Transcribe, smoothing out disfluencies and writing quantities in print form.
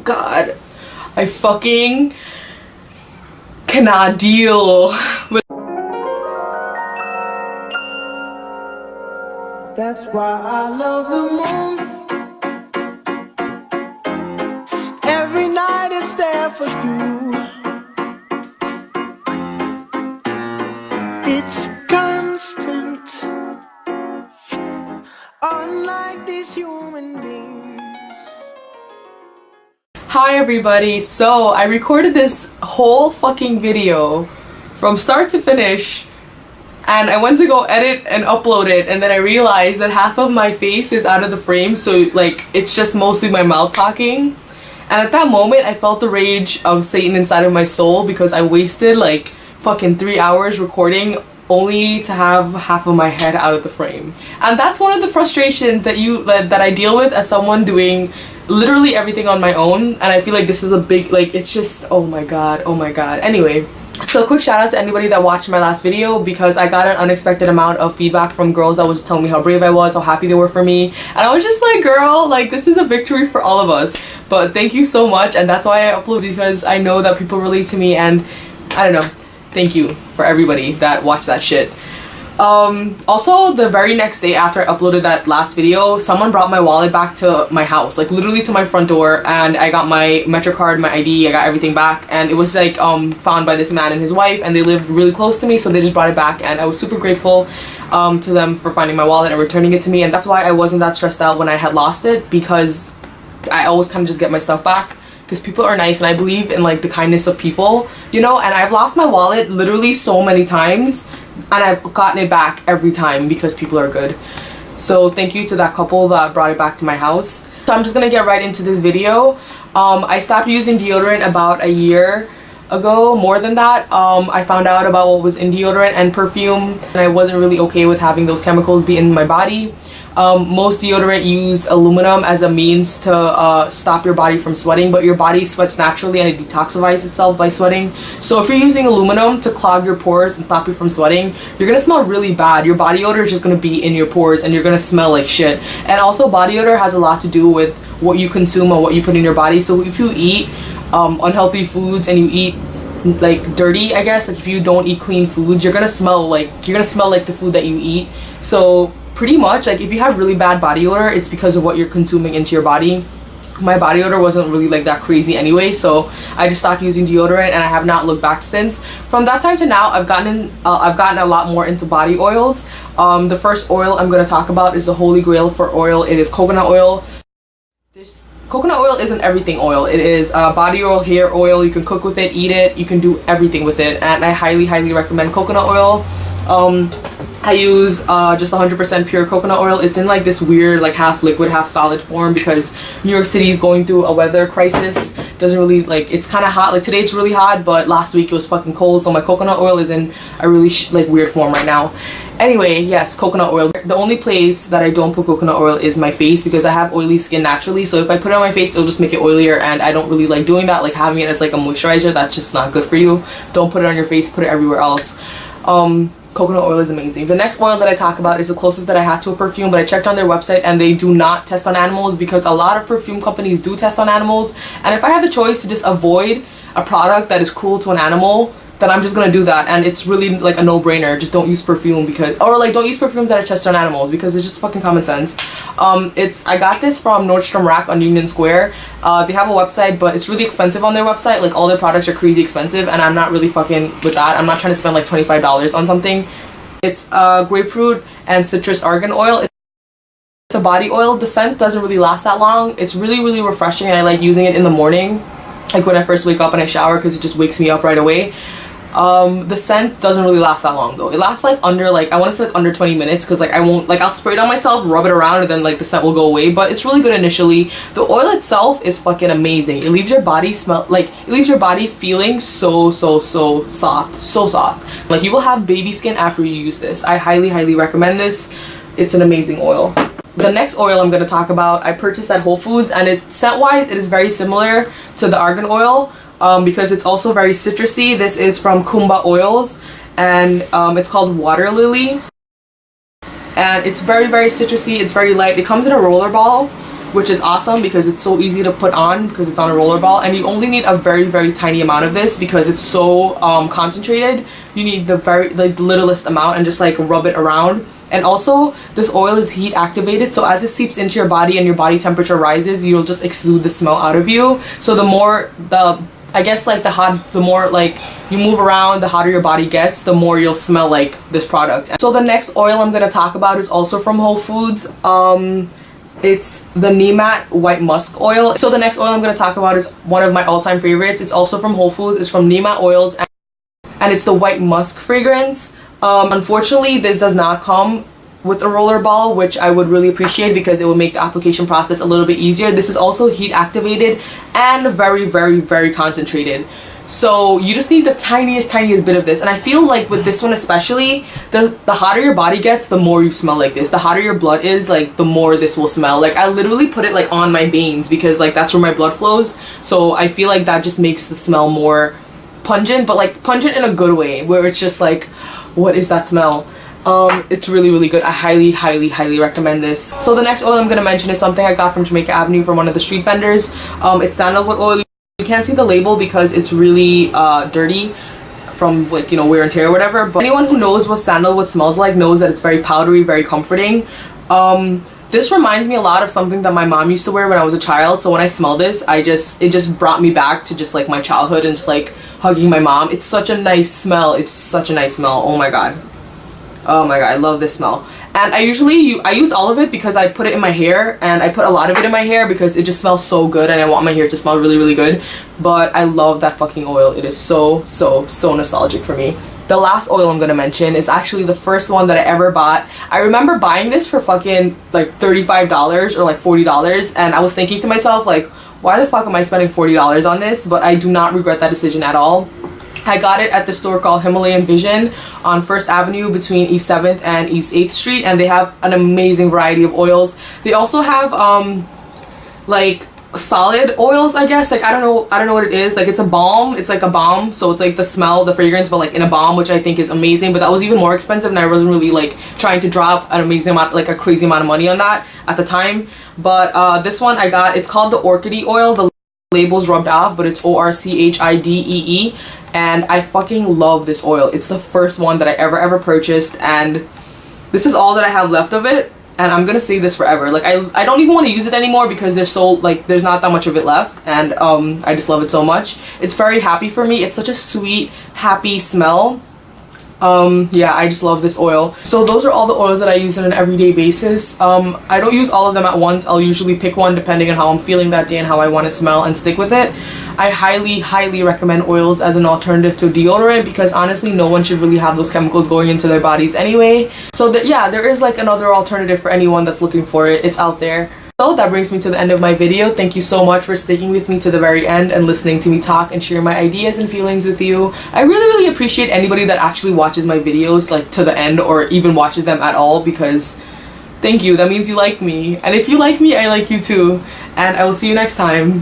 god, I fucking cannot deal with. That's why I love the moon. Every night it's there for you. It's constant, unlike these human beings. Hi everybody, so I recorded this whole fucking video from start to finish, and I went to go edit and upload it, and then I realized that half of my face is out of the frame, so like it's just mostly my mouth talking. And at that moment I felt the rage of Satan inside of my soul, because I wasted like fucking 3 hours recording only to have half of my head out of the frame. And that's one of the frustrations that I deal with as someone doing literally everything on my own, and I feel like this is a big, like, it's just, oh my god. Anyway, so quick shout out to anybody that watched my last video, because I got an unexpected amount of feedback from girls that was telling me how brave I was, how happy they were for me, and I was just like, girl, like, this is a victory for all of us. But thank you so much, and that's why I upload, because I know that people relate to me, and I don't know, thank you for everybody that watched that shit. Also, the very next day after I uploaded that last video, someone brought my wallet back to my house, like literally to my front door, and I got my MetroCard, my ID, I got everything back, and it was like found by this man and his wife, and they lived really close to me, so they just brought it back, and I was super grateful to them for finding my wallet and returning it to me. And that's why I wasn't that stressed out when I had lost it, because I always kind of just get my stuff back, because people are nice, and I believe in like the kindness of people, you know. And I've lost my wallet literally so many times, and I've gotten it back every time because people are good. So thank you to that couple that brought it back to my house. So I'm just gonna get right into this video. I stopped using deodorant about a year ago, more than that. I found out about what was in deodorant and perfume, and I wasn't really okay with having those chemicals be in my body. Most deodorant use aluminum as a means to stop your body from sweating, but your body sweats naturally and it detoxifies itself by sweating. So if you're using aluminum to clog your pores and stop you from sweating, you're gonna smell really bad. Your body odor is just gonna be in your pores, and you're gonna smell like shit. And also, body odor has a lot to do with what you consume and what you put in your body. So if you eat unhealthy foods and you eat like dirty, I guess, like if you don't eat clean foods, you're gonna smell like the food that you eat. So pretty much, like, if you have really bad body odor, it's because of what you're consuming into your body. My body odor wasn't really like that crazy anyway, so I just stopped using deodorant, and I have not looked back since. From that time to now, I've gotten a lot more into body oils. The first oil I'm going to talk about is the holy grail for oil. It is coconut oil. Coconut oil isn't everything oil. It is body oil, hair oil. You can cook with it, eat it, you can do everything with it, and I highly recommend coconut oil. I use just 100% pure coconut oil. It's in like this weird, like, half liquid, half solid form, because New York City is going through a weather crisis. Doesn't really, like, it's kind of hot. Like today it's really hot, but last week it was fucking cold, so my coconut oil is in a really like weird form right now. Anyway, yes, coconut oil. The only place that I don't put coconut oil is my face, because I have oily skin naturally, so if I put it on my face, it'll just make it oilier, and I don't really like doing that, like having it as like a moisturizer. That's just not good for you. Don't put it on your face, put it everywhere else. Coconut oil is amazing. The next oil that I talk about is the closest that I had to a perfume, but I checked on their website and they do not test on animals, because a lot of perfume companies do test on animals, and if I had the choice to just avoid a product that is cruel to an animal, then I'm just gonna do that. And it's really like a no-brainer. Just don't use perfume, because, or like, don't use perfumes that are tested on animals, because it's just fucking common sense. I got this from Nordstrom Rack on Union Square. They have a website, but it's really expensive on their website. Like, all their products are crazy expensive, and I'm not really fucking with that. I'm not trying to spend like $25 on something. It's grapefruit and citrus argan oil. It's a body oil. The scent doesn't really last that long. It's really refreshing, and I like using it in the morning, like when I first wake up and I shower, because it just wakes me up right away. The scent doesn't really last that long though. It lasts like under, like, I want to say like under 20 minutes, because like I won't, like, I'll spray it on myself, rub it around, and then like the scent will go away, but it's really good initially. The oil itself is fucking amazing. It leaves your body feeling so soft, so soft. Like, you will have baby skin after you use this. I highly recommend this. It's an amazing oil. The next oil I'm going to talk about, I purchased at Whole Foods, and scent wise it is very similar to the argan oil, because it's also very citrusy. This is from Kumba Oils, and it's called Water Lily, and it's very citrusy. It's very light. It comes in a roller ball, which is awesome because it's so easy to put on because it's on a roller ball, and you only need a very tiny amount of this because it's so concentrated. You need the the littlest amount and just like rub it around. And also this oil is heat activated, so as it seeps into your body and your body temperature rises, you'll just exude the smell out of you. So the more the more like you move around, the hotter your body gets, the more you'll smell like this product. So the next oil I'm gonna talk about is also from Whole Foods. It's the Nemat White Musk Oil. So the next oil I'm gonna talk about is one of my all-time favorites. It's also from Whole Foods. It's from Nemat Oils, and it's the White Musk fragrance. Unfortunately, this does not come with a roller ball, which I would really appreciate because it would make the application process a little bit easier. This is also heat activated and very concentrated. So you just need the tiniest bit of this. And I feel like with this one especially, the hotter your body gets, the more you smell like this. The hotter your blood is, like, the more this will smell. Like, I literally put it like on my veins because like that's where my blood flows. So I feel like that just makes the smell more pungent, but like pungent in a good way, where it's just like, what is that smell? It's really good. I highly recommend this. So the next oil I'm gonna mention is something I got from Jamaica Avenue from one of the street vendors. It's sandalwood oil. You can't see the label because it's really dirty from, like, you know, wear and tear or whatever, but anyone who knows what sandalwood smells like knows that it's very powdery, very comforting. This reminds me a lot of something that my mom used to wear when I was a child, so when I smell this, it just brought me back to just like my childhood and just like hugging my mom. It's such a nice smell. It's such a nice smell. Oh my god, I love this smell. And I used all of it because I put it in my hair, and I put a lot of it in my hair because it just smells so good and I want my hair to smell really good. But I love that fucking oil. It is so nostalgic for me. The last oil I'm gonna mention is actually the first one that I ever bought. I remember buying this for fucking like $35 or like $40, and I was thinking to myself, like, why the fuck am I spending $40 on this? But I do not regret that decision at all. I got it at the store called Himalayan Vision on 1st Avenue between East 7th and East 8th Street, and they have an amazing variety of oils. They also have like solid oils, I guess. Like, I don't know what it is. Like, it's a balm. It's like a balm, so it's like the smell, the fragrance, but like in a balm, which I think is amazing. But that was even more expensive, and I wasn't really like trying to drop an amazing amount, like a crazy amount of money on that at the time. But this one I got, it's called the Orchidee oil. The label's rubbed off, but it's ORCHIDEE, and I fucking love this oil. It's the first one that I ever purchased, and this is all that I have left of it, and I'm gonna save this forever. Like, I don't even want to use it anymore because there's not that much of it left, and I just love it so much. It's very happy for me. It's such a sweet, happy smell. Yeah, I just love this oil. So those are all the oils that I use on an everyday basis. I don't use all of them at once. I'll usually pick one depending on how I'm feeling that day and how I want to smell and stick with it. I highly recommend oils as an alternative to deodorant because honestly no one should really have those chemicals going into their bodies anyway. So yeah, there is like another alternative for anyone that's looking for it. It's out there. So that brings me to the end of my video. Thank you so much for sticking with me to the very end and listening to me talk and share my ideas and feelings with you. I really appreciate anybody that actually watches my videos like to the end or even watches them at all, because thank you. That means you like me. And if you like me, I like you too. And I will see you next time.